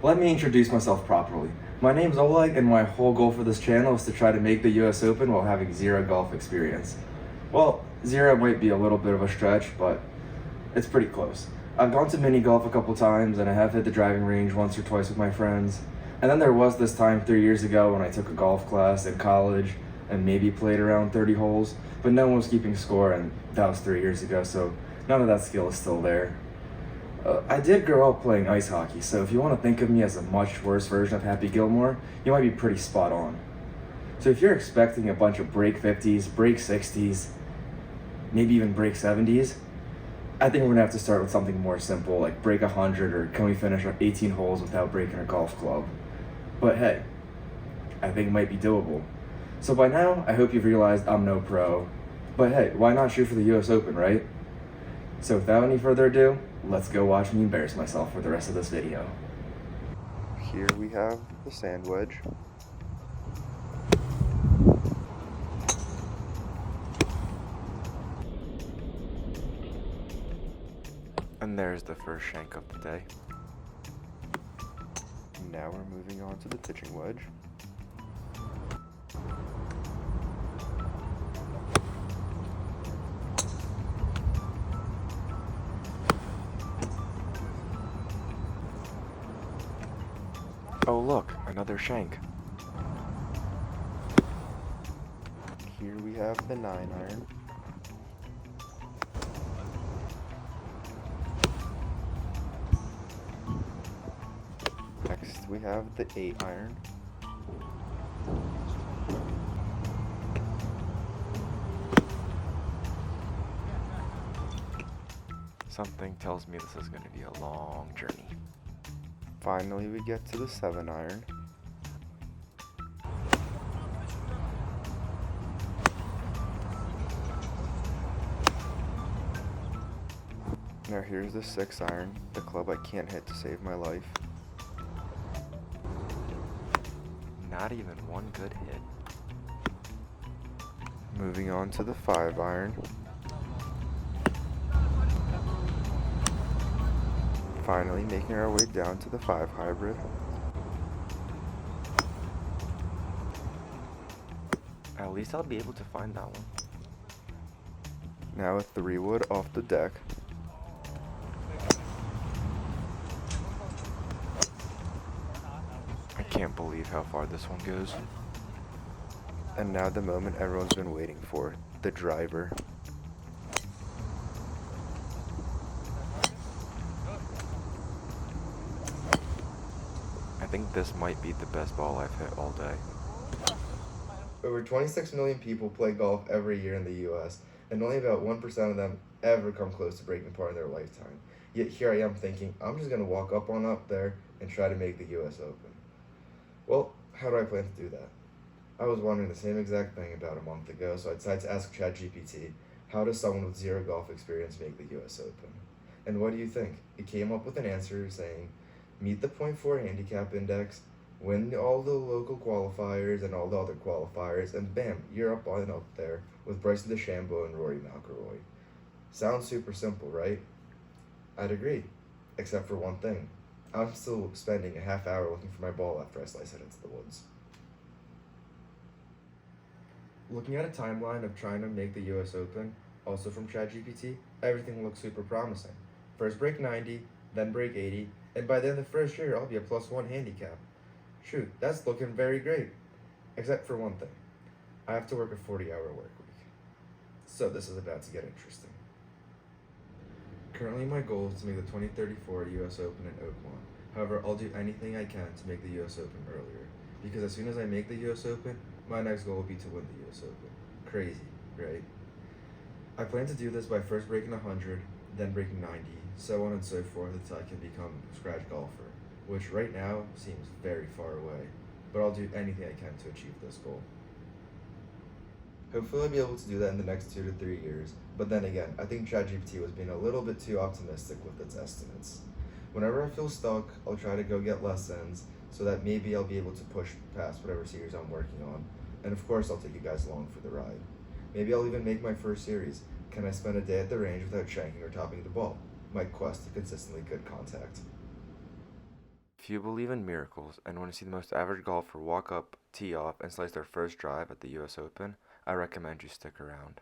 Let me introduce myself properly. My name's Oleg, and my whole goal for this channel is to try to make the US Open while having zero golf experience. Well, zero might be a little bit of a stretch, but it's pretty close. I've gone to mini golf a couple times, and I have hit the driving range once or twice with my friends. And then there was this time 3 years ago when I took a golf class in college and maybe played around 30 holes, but no one was keeping score, and that was 3 years ago, so none of that skill is still there. I did grow up playing ice hockey, so if you want to think of me as a much worse version of Happy Gilmore, you might be pretty spot on. So if you're expecting a bunch of break 50s, break 60s, maybe even break 70s, I think we're gonna have to start with something more simple, like break 100, or can we finish our 18 holes without breaking a golf club? But hey, I think it might be doable. So by now, I hope you've realized I'm no pro, but hey, why not shoot for the US Open, right? So without any further ado, let's go watch me embarrass myself for the rest of this video. Here we have the sand wedge. And there's the first shank of the day. Now we're moving on to the pitching wedge. Oh look, another shank. Here we have the 9-iron. Next we have the 8-iron. Something tells me this is going to be a long journey. Finally, we get to the 7-iron. Now here's the 6-iron, the club I can't hit to save my life. Not even one good hit. Moving on to the 5-iron. Finally making our way down to the 5 hybrid. At least I'll be able to find that one. Now a 3-wood off the deck. I can't believe how far this one goes. And now the moment everyone's been waiting for, the driver. I think this might be the best ball I've hit all day. Over 26 million people play golf every year in the US, and only about 1% of them ever come close to breaking par in their lifetime. Yet here I am thinking, I'm just going to walk up on up there and try to make the US Open. Well, how do I plan to do that? I was wondering the same exact thing about a month ago, so I decided to ask ChatGPT, how does someone with zero golf experience make the US Open? And what do you think? It came up with an answer saying, meet the .4 handicap index, win all the local qualifiers and all the other qualifiers, and bam, you're up on up there with Bryson DeChambeau and Rory McIlroy. Sounds super simple, right? I'd agree, except for one thing. I'm still spending a half hour looking for my ball after I slice it into the woods. Looking at a timeline of trying to make the US Open, also from ChatGPT, everything looks super promising. First break 90, then break 80, and by the end of the first year, I'll be a +1 handicap. Shoot, that's looking very great. Except for one thing. I have to work a 40-hour work week. So this is about to get interesting. Currently, my goal is to make the 2034 US Open in Oakmont. However, I'll do anything I can to make the US Open earlier. Because as soon as I make the US Open, my next goal will be to win the US Open. Crazy, right? I plan to do this by first breaking 100, then breaking 90, so on and so forth until I can become a scratch golfer, which right now seems very far away, but I'll do anything I can to achieve this goal. Hopefully I'll be able to do that in the next 2 to 3 years, but then again, I think ChatGPT was being a little bit too optimistic with its estimates. Whenever I feel stuck, I'll try to go get lessons so that maybe I'll be able to push past whatever series I'm working on, and of course I'll take you guys along for the ride. Maybe I'll even make my first series, Can I Spend a Day at the Range Without Shanking or Topping the Ball? My quest to consistently good contact. If you believe in miracles and want to see the most average golfer walk up, tee off, and slice their first drive at the US Open, I recommend you stick around.